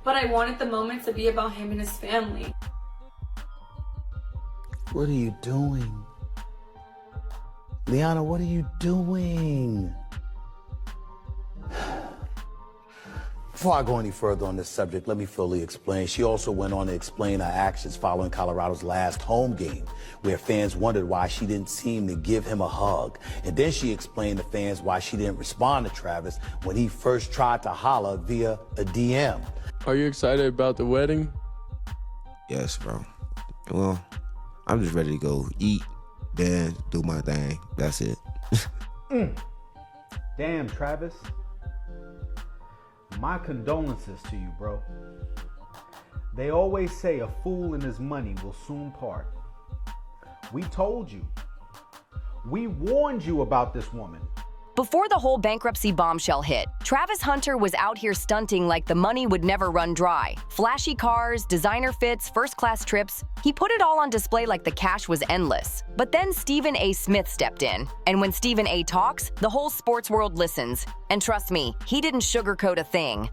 but I wanted the moment to be about him and his family. What are you doing? Liana, what are you doing? Before I go any further on this subject, let me fully explain. She also went on to explain her actions following Colorado's last home game, where fans wondered why she didn't seem to give him a hug. And then she explained to fans why she didn't respond to Travis when he first tried to holler via a DM. Are you excited about the wedding? Yes, bro. Well, I'm just ready to go eat, dance, do my thing. That's it. Damn, Travis. My condolences to you, bro. They always say a fool and his money will soon part. We told you. We warned you about this woman. Before the whole bankruptcy bombshell hit, Travis Hunter was out here stunting like the money would never run dry. Flashy cars, designer fits, first-class trips. He put it all on display like the cash was endless. But then Stephen A. Smith stepped in. And when Stephen A. talks, the whole sports world listens. And trust me, he didn't sugarcoat a thing.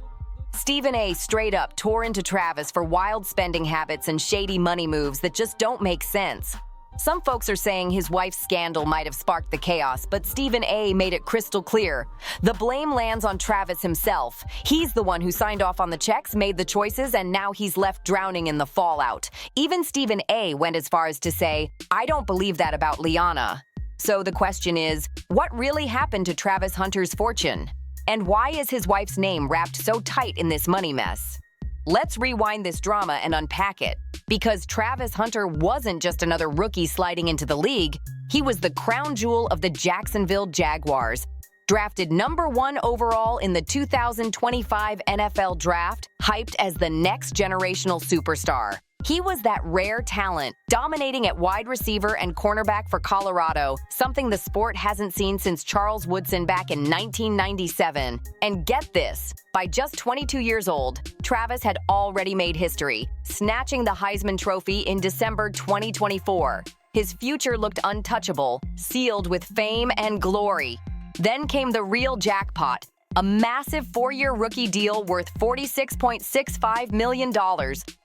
Stephen A. straight up tore into Travis for wild spending habits and shady money moves that just don't make sense. Some folks are saying his wife's scandal might have sparked the chaos, but Stephen A. made it crystal clear. The blame lands on Travis himself. He's the one who signed off on the checks, made the choices, and now he's left drowning in the fallout. Even Stephen A. went as far as to say, "I don't believe that about Liana." So the question is, what really happened to Travis Hunter's fortune? And why is his wife's name wrapped so tight in this money mess? Let's rewind this drama and unpack it. Because Travis Hunter wasn't just another rookie sliding into the league, he was the crown jewel of the Jacksonville Jaguars. Drafted #1 overall in the 2025 NFL Draft, hyped as the next generational superstar. He was that rare talent, dominating at wide receiver and cornerback for Colorado, something the sport hasn't seen since Charles Woodson back in 1997. And get this, by just 22 years old, Travis had already made history, snatching the Heisman Trophy in December 2024. His future looked untouchable, sealed with fame and glory. Then came the real jackpot, a massive 4-year rookie deal worth $46.65 million,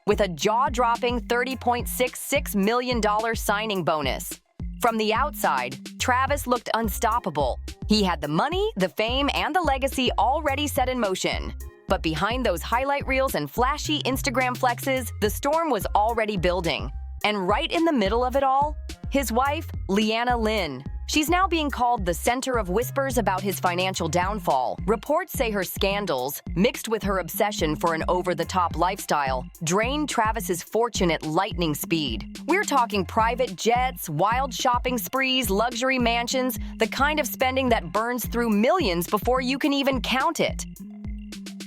with a jaw-dropping $30.66 million signing bonus. From the outside, Travis looked unstoppable. He had the money, the fame, and the legacy already set in motion. But behind those highlight reels and flashy Instagram flexes, the storm was already building. And right in the middle of it all, his wife, Liana Lynn. She's now being called the center of whispers about his financial downfall. Reports say her scandals, mixed with her obsession for an over-the-top lifestyle, drained Travis's fortune at lightning speed. We're talking private jets, wild shopping sprees, luxury mansions, the kind of spending that burns through millions before you can even count it.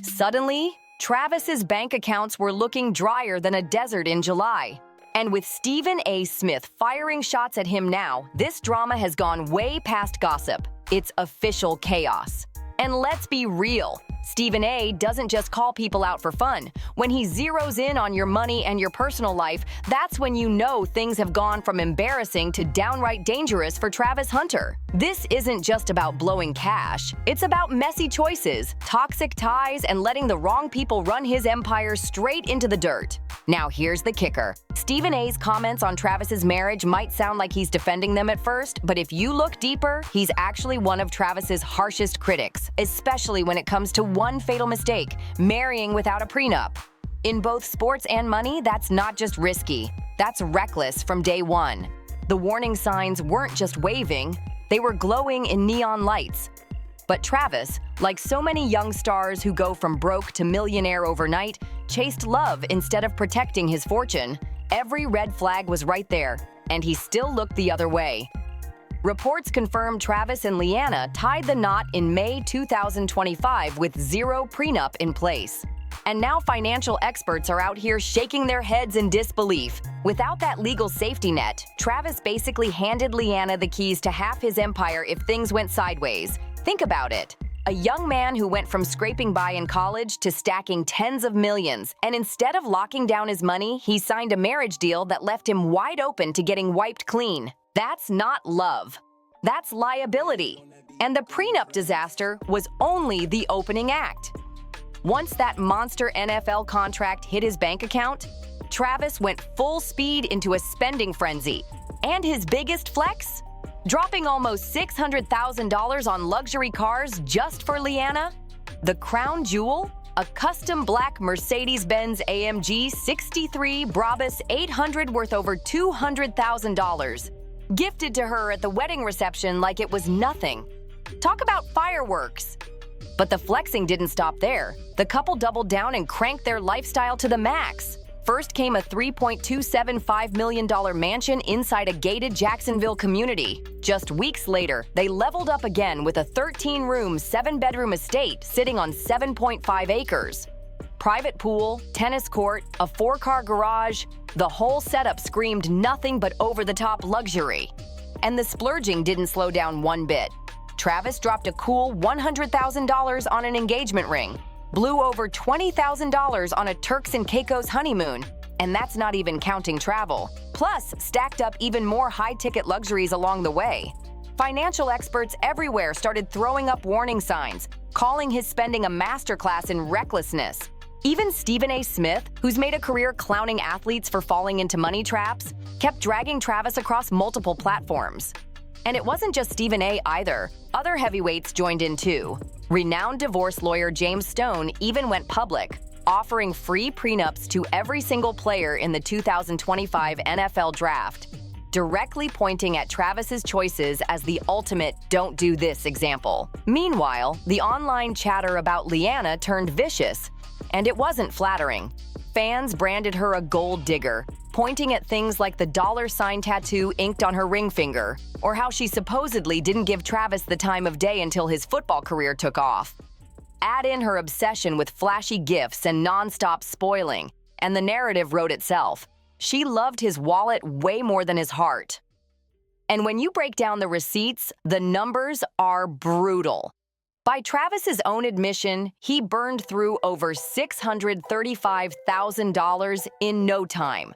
Suddenly, Travis's bank accounts were looking drier than a desert in July. And with Stephen A. Smith firing shots at him now, this drama has gone way past gossip. It's official chaos. And let's be real, Stephen A. doesn't just call people out for fun. When he zeroes in on your money and your personal life, that's when you know things have gone from embarrassing to downright dangerous for Travis Hunter. This isn't just about blowing cash. It's about messy choices, toxic ties, and letting the wrong people run his empire straight into the dirt. Now here's the kicker. Stephen A.'s comments on Travis's marriage might sound like he's defending them at first, but if you look deeper, he's actually one of Travis's harshest critics, especially when it comes to one fatal mistake, marrying without a prenup. In both sports and money, that's not just risky, that's reckless from day one. The warning signs weren't just waving, they were glowing in neon lights. But Travis, like so many young stars who go from broke to millionaire overnight, chased love instead of protecting his fortune. Every red flag was right there, and he still looked the other way. Reports confirm Travis and Liana tied the knot in May 2025 with zero prenup in place. And now financial experts are out here shaking their heads in disbelief. Without that legal safety net, Travis basically handed Liana the keys to half his empire if things went sideways. Think about it. A young man who went from scraping by in college to stacking tens of millions, and instead of locking down his money, he signed a marriage deal that left him wide open to getting wiped clean. That's not love. That's liability. And the prenup disaster was only the opening act. Once that monster NFL contract hit his bank account, Travis went full speed into a spending frenzy. And his biggest flex? Dropping almost $600,000 on luxury cars just for Liana? The crown jewel? A custom black Mercedes-Benz AMG 63 Brabus 800 worth over $200,000. Gifted to her at the wedding reception like it was nothing. Talk about fireworks. But the flexing didn't stop there. The couple doubled down and cranked their lifestyle to the max. First came a $3.275 million mansion inside a gated Jacksonville community. Just weeks later, they leveled up again with a 13-room, 7-bedroom estate sitting on 7.5 acres. Private pool, tennis court, a 4-car garage, the whole setup screamed nothing but over-the-top luxury. And the splurging didn't slow down one bit. Travis dropped a cool $100,000 on an engagement ring, blew over $20,000 on a Turks and Caicos honeymoon, and that's not even counting travel. Plus, stacked up even more high-ticket luxuries along the way. Financial experts everywhere started throwing up warning signs, calling his spending a masterclass in recklessness. Even Stephen A. Smith, who's made a career clowning athletes for falling into money traps, kept dragging Travis across multiple platforms. And it wasn't just Stephen A. either. Other heavyweights joined in too. Renowned divorce lawyer James Stone even went public, offering free prenups to every single player in the 2025 NFL Draft, directly pointing at Travis's choices as the ultimate don't do this example. Meanwhile, the online chatter about Liana turned vicious, and it wasn't flattering. Fans branded her a gold digger, pointing at things like the $ tattoo inked on her ring finger, or how she supposedly didn't give Travis the time of day until his football career took off. Add in her obsession with flashy gifts and nonstop spoiling, and the narrative wrote itself. She loved his wallet way more than his heart. And when you break down the receipts, the numbers are brutal. By Travis's own admission, he burned through over $635,000 in no time.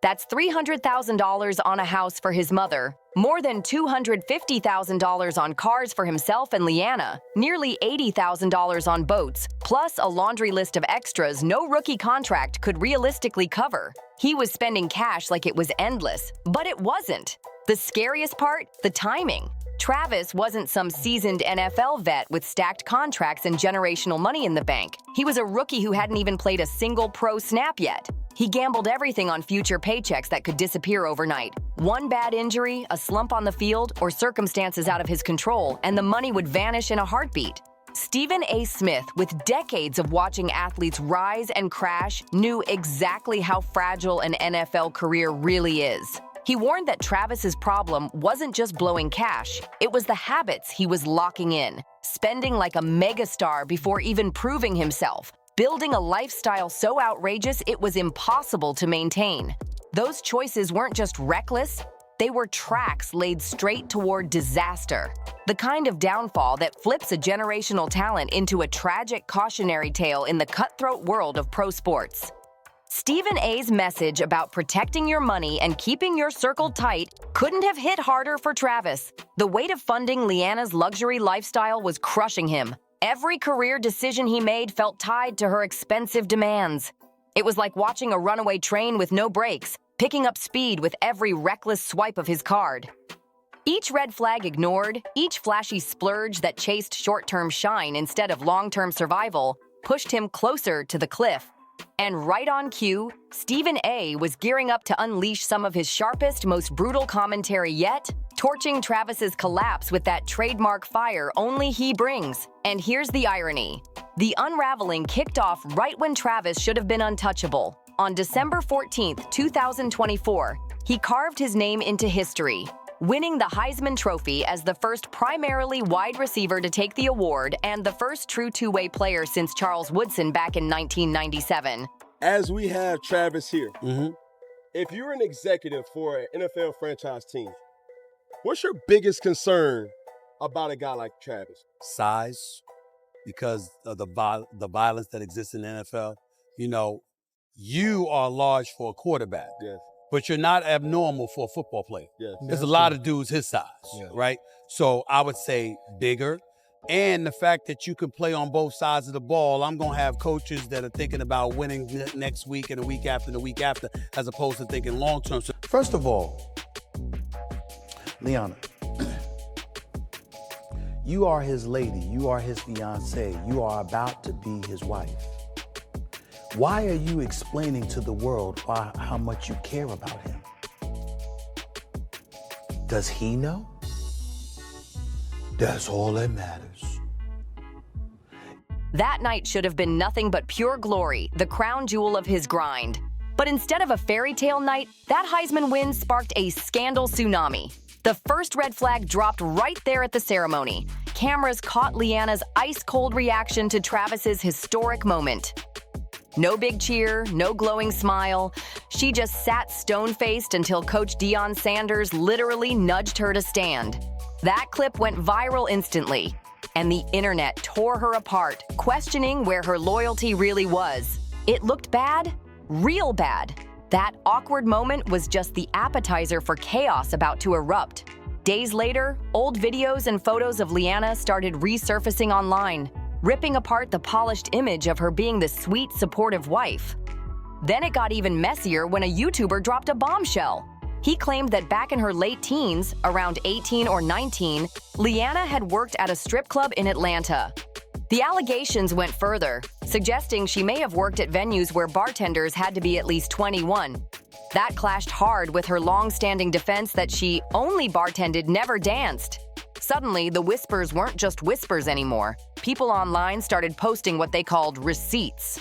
That's $300,000 on a house for his mother, more than $250,000 on cars for himself and Liana, nearly $80,000 on boats, plus a laundry list of extras no rookie contract could realistically cover. He was spending cash like it was endless, but it wasn't. The scariest part? The timing. Travis wasn't some seasoned NFL vet with stacked contracts and generational money in the bank. He was a rookie who hadn't even played a single pro snap yet. He gambled everything on future paychecks that could disappear overnight. One bad injury, a slump on the field, or circumstances out of his control, and the money would vanish in a heartbeat. Stephen A. Smith, with decades of watching athletes rise and crash, knew exactly how fragile an NFL career really is. He warned that Travis's problem wasn't just blowing cash, it was the habits he was locking in, spending like a megastar before even proving himself, building a lifestyle so outrageous it was impossible to maintain. Those choices weren't just reckless, they were tracks laid straight toward disaster. The kind of downfall that flips a generational talent into a tragic cautionary tale in the cutthroat world of pro sports. Stephen A.'s message about protecting your money and keeping your circle tight couldn't have hit harder for Travis. The weight of funding Liana's luxury lifestyle was crushing him. Every career decision he made felt tied to her expensive demands. It was like watching a runaway train with no brakes, picking up speed with every reckless swipe of his card. Each red flag ignored, each flashy splurge that chased short-term shine instead of long-term survival, pushed him closer to the cliff. And right on cue, Stephen A. was gearing up to unleash some of his sharpest, most brutal commentary yet, torching Travis's collapse with that trademark fire only he brings. And here's the irony. The unraveling kicked off right when Travis should have been untouchable. On December 14th, 2024, he carved his name into history, winning the Heisman Trophy as the first primarily wide receiver to take the award and the first true two-way player since Charles Woodson back in 1997. As we have Travis here, if you're an executive for an NFL franchise team, what's your biggest concern about a guy like Travis? Size, because of the violence that exists in the NFL. You know, you are large for a quarterback. Yes. But you're not abnormal for a football player. Yes. There's a lot of dudes his size, Yeah. right? So I would say bigger, and the fact that you can play on both sides of the ball, I'm going to have coaches that are thinking about winning next week and the week after and the week after, as opposed to thinking long term. So first of all, Liana, you are his lady. You are his fiance. You are about to be his wife. Why are you explaining to the world how much you care about him? Does he know? That's all that matters. That night should have been nothing but pure glory, the crown jewel of his grind. But instead of a fairy tale night, that Heisman win sparked a scandal tsunami. The first red flag dropped right there at the ceremony. Cameras caught Liana's ice-cold reaction to Travis's historic moment. No big cheer, no glowing smile. She just sat stone-faced until Coach Deion Sanders literally nudged her to stand. That clip went viral instantly, and the internet tore her apart, questioning where her loyalty really was. It looked bad, real bad. That awkward moment was just the appetizer for chaos about to erupt. Days later, old videos and photos of Liana started resurfacing online, ripping apart the polished image of her being the sweet, supportive wife. Then it got even messier when a YouTuber dropped a bombshell. He claimed that back in her late teens, around 18 or 19, Liana had worked at a strip club in Atlanta. The allegations went further, suggesting she may have worked at venues where bartenders had to be at least 21. That clashed hard with her long-standing defense that she only bartended, never danced. Suddenly, the whispers weren't just whispers anymore. People online started posting what they called receipts.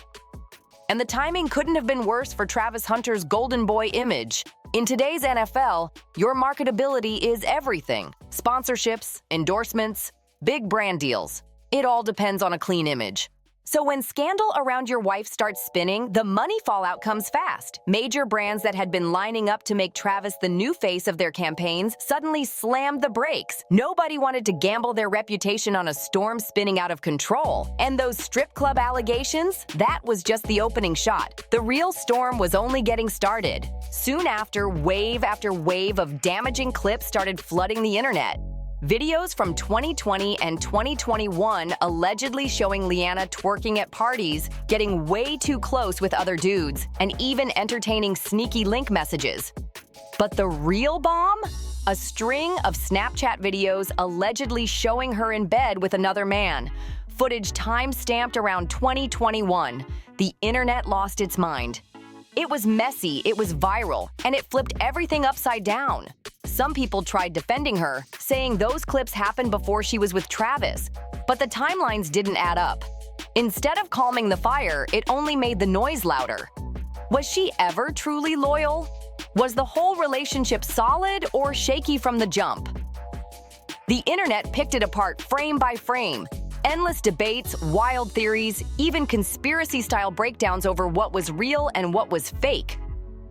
And the timing couldn't have been worse for Travis Hunter's golden boy image. In today's NFL, your marketability is everything. Sponsorships, endorsements, big brand deals. It all depends on a clean image. So when scandal around your wife starts spinning, the money fallout comes fast. Major brands that had been lining up to make Travis the new face of their campaigns suddenly slammed the brakes. Nobody wanted to gamble their reputation on a storm spinning out of control. And those strip club allegations? That was just the opening shot. The real storm was only getting started. Soon after wave of damaging clips started flooding the internet. Videos from 2020 and 2021 allegedly showing Liana twerking at parties, getting way too close with other dudes, and even entertaining sneaky link messages. But the real bomb? A string of Snapchat videos allegedly showing her in bed with another man. Footage time-stamped around 2021. The internet lost its mind. It was messy, it was viral, and it flipped everything upside down. Some people tried defending her, saying those clips happened before she was with Travis, but the timelines didn't add up. Instead of calming the fire, it only made the noise louder. Was she ever truly loyal? Was the whole relationship solid or shaky from the jump? The internet picked it apart frame by frame. Endless debates, wild theories, even conspiracy-style breakdowns over what was real and what was fake.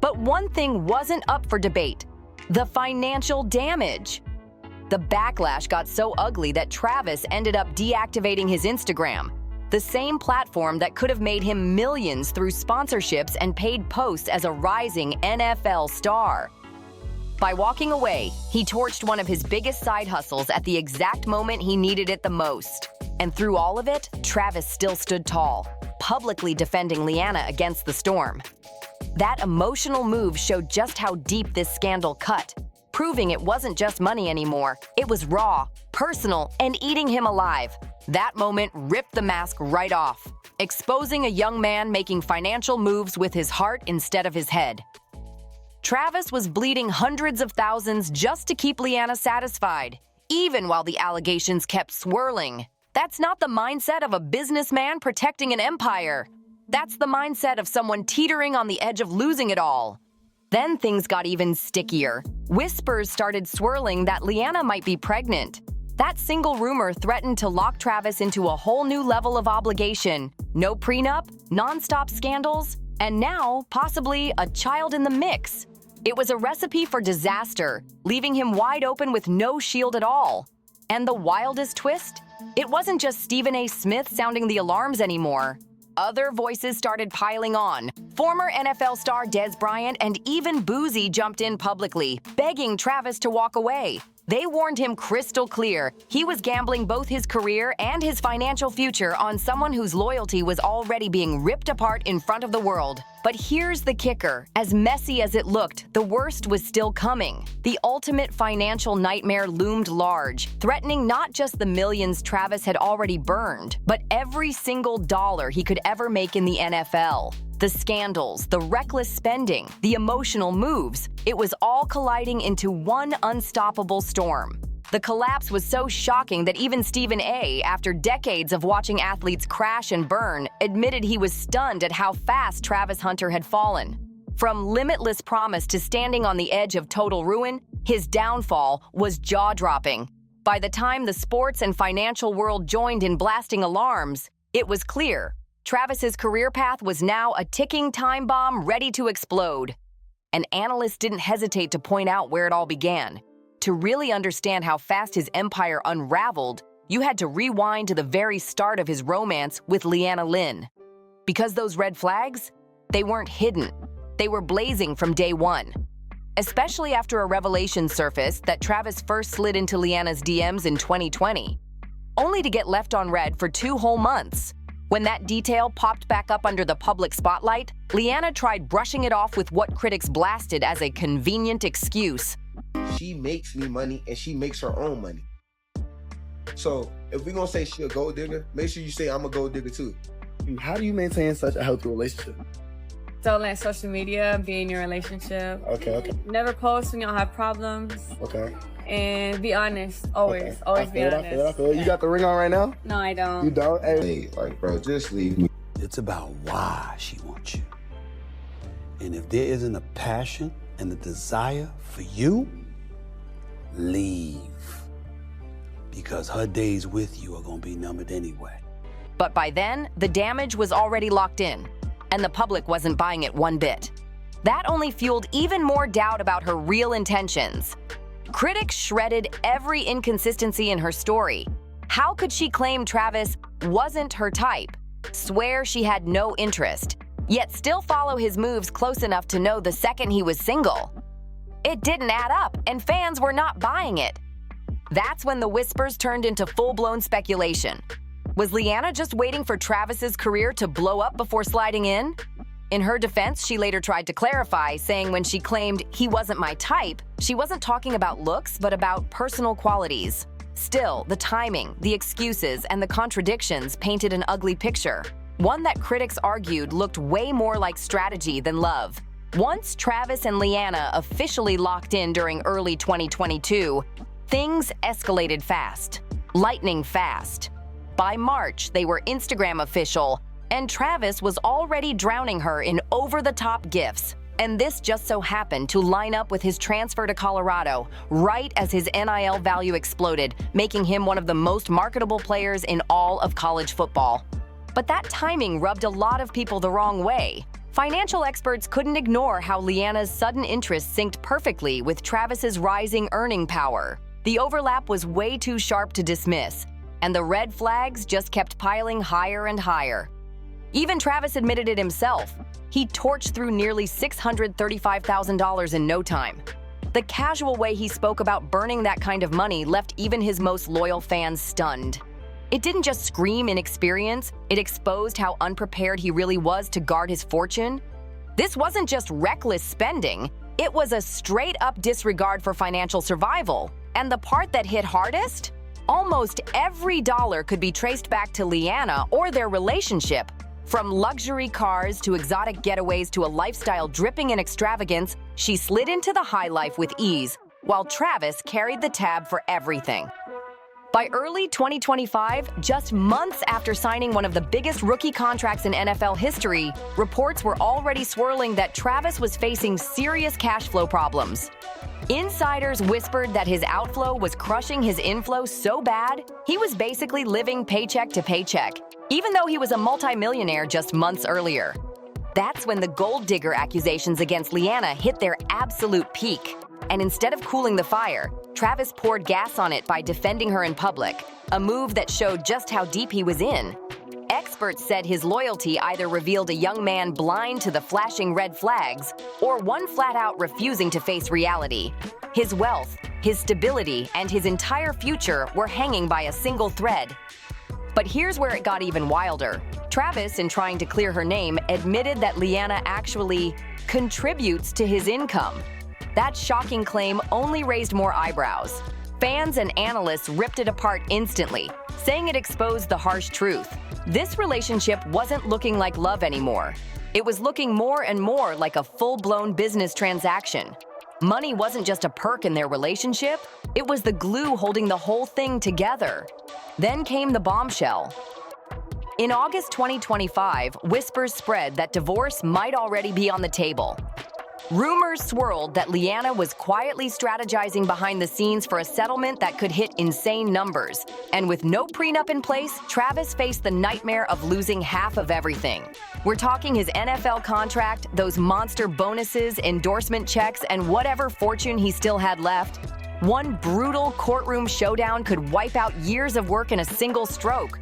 But one thing wasn't up for debate: the financial damage. The backlash got so ugly that Travis ended up deactivating his Instagram, the same platform that could have made him millions through sponsorships and paid posts as a rising NFL star. By walking away, he torched one of his biggest side hustles at the exact moment he needed it the most. And through all of it, Travis still stood tall, publicly defending Liana against the storm. That emotional move showed just how deep this scandal cut, proving it wasn't just money anymore. It was raw, personal, and eating him alive. That moment ripped the mask right off, exposing a young man making financial moves with his heart instead of his head. Travis was bleeding hundreds of thousands just to keep Liana satisfied, even while the allegations kept swirling. That's not the mindset of a businessman protecting an empire. That's the mindset of someone teetering on the edge of losing it all. Then things got even stickier. Whispers started swirling that Liana might be pregnant. That single rumor threatened to lock Travis into a whole new level of obligation. No prenup, non-stop scandals, and now, possibly, a child in the mix. It was a recipe for disaster, leaving him wide open with no shield at all. And the wildest twist? It wasn't just Stephen A. Smith sounding the alarms anymore. Other voices started piling on. Former NFL star Des Bryant and even Boozy jumped in publicly, begging Travis to walk away. They warned him crystal clear he was gambling both his career and his financial future on someone whose loyalty was already being ripped apart in front of the world. But here's the kicker. As messy as it looked, the worst was still coming. The ultimate financial nightmare loomed large, threatening not just the millions Travis had already burned, but every single dollar he could ever make in the NFL. The scandals, the reckless spending, the emotional moves, it was all colliding into one unstoppable storm. The collapse was so shocking that even Stephen A., after decades of watching athletes crash and burn, admitted he was stunned at how fast Travis Hunter had fallen. From limitless promise to standing on the edge of total ruin, his downfall was jaw-dropping. By the time the sports and financial world joined in blasting alarms, it was clear. Travis's career path was now a ticking time bomb ready to explode. And analysts didn't hesitate to point out where it all began. To really understand how fast his empire unraveled, you had to rewind to the very start of his romance with Leanna Lynn. Because those red flags, they weren't hidden. They were blazing from day one. Especially after a revelation surfaced that Travis first slid into Leanna's DMs in 2020, only to get left on red for 2 whole months. When that detail popped back up under the public spotlight, Leanna tried brushing it off with what critics blasted as a convenient excuse. She makes me money and she makes her own money. So if we're gonna say she a gold digger, make sure you say I'm a gold digger too. How do you maintain such a healthy relationship? Don't let social media be in your relationship. Okay. Never post when y'all have problems. Okay. And be honest, always. Okay. Always be honest. I feel it. You got the ring on right now? No, I don't. You don't? Hey, like, bro, just leave me. It's about why she wants you. And if there isn't a passion and a desire for you, leave. Because her days with you are gonna be numbered anyway. But by then, the damage was already locked in, and the public wasn't buying it one bit. That only fueled even more doubt about her real intentions. Critics shredded every inconsistency in her story. How could she claim Travis wasn't her type, swear she had no interest, yet still follow his moves close enough to know the second he was single? It didn't add up, and fans were not buying it. That's when the whispers turned into full-blown speculation. Was Leanna just waiting for Travis's career to blow up before sliding in? In her defense, she later tried to clarify, saying when she claimed he wasn't my type, she wasn't talking about looks, but about personal qualities. Still, the timing, the excuses, and the contradictions painted an ugly picture. One that critics argued looked way more like strategy than love. Once Travis and Leanna officially locked in during early 2022, things escalated fast. Lightning fast. By March, they were Instagram official, and Travis was already drowning her in over-the-top gifts. And this just so happened to line up with his transfer to Colorado, right as his NIL value exploded, making him one of the most marketable players in all of college football. But that timing rubbed a lot of people the wrong way. Financial experts couldn't ignore how Leanna's sudden interest synced perfectly with Travis's rising earning power. The overlap was way too sharp to dismiss, and the red flags just kept piling higher and higher. Even Travis admitted it himself. He torched through nearly $635,000 in no time. The casual way he spoke about burning that kind of money left even his most loyal fans stunned. It didn't just scream inexperience, it exposed how unprepared he really was to guard his fortune. This wasn't just reckless spending, it was a straight-up disregard for financial survival. And the part that hit hardest? Almost every dollar could be traced back to Leanna or their relationship. From luxury cars to exotic getaways to a lifestyle dripping in extravagance, she slid into the high life with ease, while Travis carried the tab for everything. By early 2025, just months after signing one of the biggest rookie contracts in NFL history, reports were already swirling that Travis was facing serious cash flow problems. Insiders whispered that his outflow was crushing his inflow so bad, he was basically living paycheck to paycheck, even though he was a multimillionaire just months earlier. That's when the gold digger accusations against Leanna hit their absolute peak. And instead of cooling the fire, Travis poured gas on it by defending her in public, a move that showed just how deep he was in. Experts said his loyalty either revealed a young man blind to the flashing red flags, or one flat-out refusing to face reality. His wealth, his stability, and his entire future were hanging by a single thread. But here's where it got even wilder. Travis, in trying to clear her name, admitted that Liana actually contributes to his income. That shocking claim only raised more eyebrows. Fans and analysts ripped it apart instantly, saying it exposed the harsh truth. This relationship wasn't looking like love anymore. It was looking more and more like a full-blown business transaction. Money wasn't just a perk in their relationship, it was the glue holding the whole thing together. Then came the bombshell. In August 2025, whispers spread that divorce might already be on the table. Rumors swirled that Liana was quietly strategizing behind the scenes for a settlement that could hit insane numbers. And with no prenup in place, Travis faced the nightmare of losing half of everything. We're talking his NFL contract, those monster bonuses, endorsement checks, and whatever fortune he still had left. One brutal courtroom showdown could wipe out years of work in a single stroke.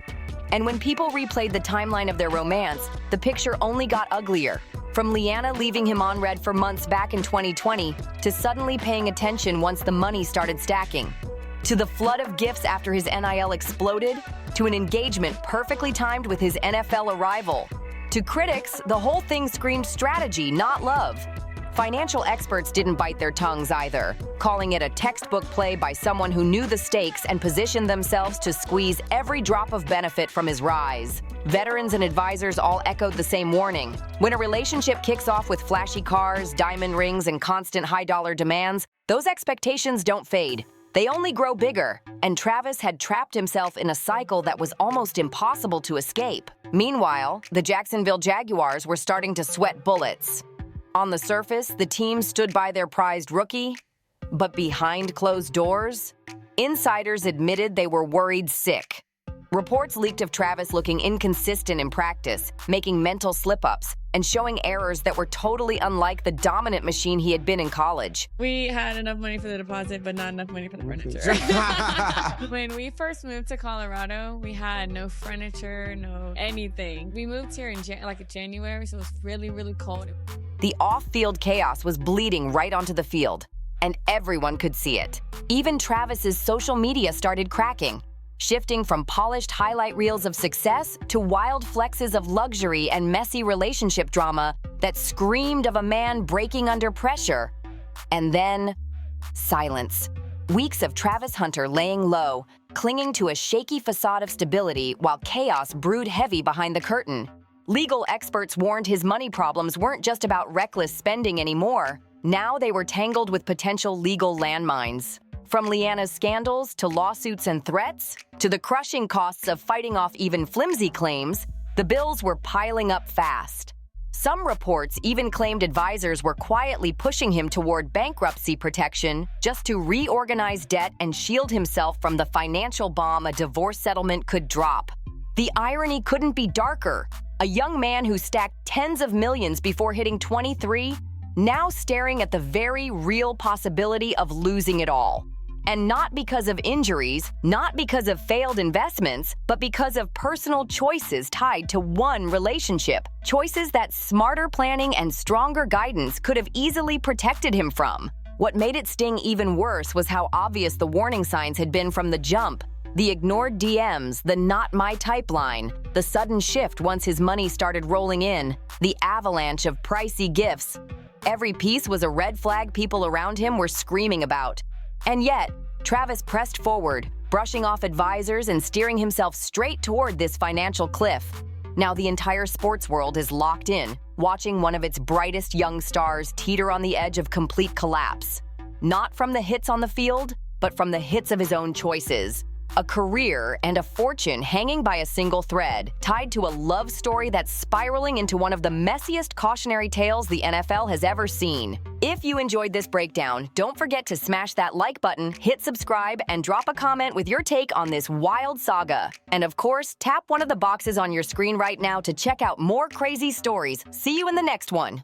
And when people replayed the timeline of their romance, the picture only got uglier. From Liana leaving him on red for months back in 2020, to suddenly paying attention once the money started stacking, to the flood of gifts after his NIL exploded, to an engagement perfectly timed with his NFL arrival. To critics, the whole thing screamed strategy, not love. Financial experts didn't bite their tongues either, calling it a textbook play by someone who knew the stakes and positioned themselves to squeeze every drop of benefit from his rise. Veterans and advisors all echoed the same warning. When a relationship kicks off with flashy cars, diamond rings, and constant high-dollar demands, those expectations don't fade. They only grow bigger, and Travis had trapped himself in a cycle that was almost impossible to escape. Meanwhile, the Jacksonville Jaguars were starting to sweat bullets. On the surface, the team stood by their prized rookie, but behind closed doors, insiders admitted they were worried sick. Reports leaked of Travis looking inconsistent in practice, making mental slip-ups, and showing errors that were totally unlike the dominant machine he had been in college. We had enough money for the deposit, but not enough money for the furniture. When we first moved to Colorado, we had no furniture, no anything. We moved here in January, so it was really, really cold. The off-field chaos was bleeding right onto the field, and everyone could see it. Even Travis's social media started cracking, shifting from polished highlight reels of success to wild flexes of luxury and messy relationship drama that screamed of a man breaking under pressure. And then, silence. Weeks of Travis Hunter laying low, clinging to a shaky facade of stability while chaos brewed heavy behind the curtain. Legal experts warned his money problems weren't just about reckless spending anymore. Now they were tangled with potential legal landmines. From Liana's scandals to lawsuits and threats, to the crushing costs of fighting off even flimsy claims, the bills were piling up fast. Some reports even claimed advisors were quietly pushing him toward bankruptcy protection just to reorganize debt and shield himself from the financial bomb a divorce settlement could drop. The irony couldn't be darker. A young man who stacked tens of millions before hitting 23, now staring at the very real possibility of losing it all. And not because of injuries, not because of failed investments, but because of personal choices tied to one relationship. Choices that smarter planning and stronger guidance could have easily protected him from. What made it sting even worse was how obvious the warning signs had been from the jump. The ignored DMs, the not my type line, the sudden shift once his money started rolling in, the avalanche of pricey gifts. Every piece was a red flag people around him were screaming about. And yet, Travis pressed forward, brushing off advisors and steering himself straight toward this financial cliff. Now the entire sports world is locked in, watching one of its brightest young stars teeter on the edge of complete collapse. Not from the hits on the field, but from the hits of his own choices. A career and a fortune hanging by a single thread, tied to a love story that's spiraling into one of the messiest cautionary tales the NFL has ever seen. If you enjoyed this breakdown, don't forget to smash that like button, hit subscribe, and drop a comment with your take on this wild saga. And of course, tap one of the boxes on your screen right now to check out more crazy stories. See you in the next one.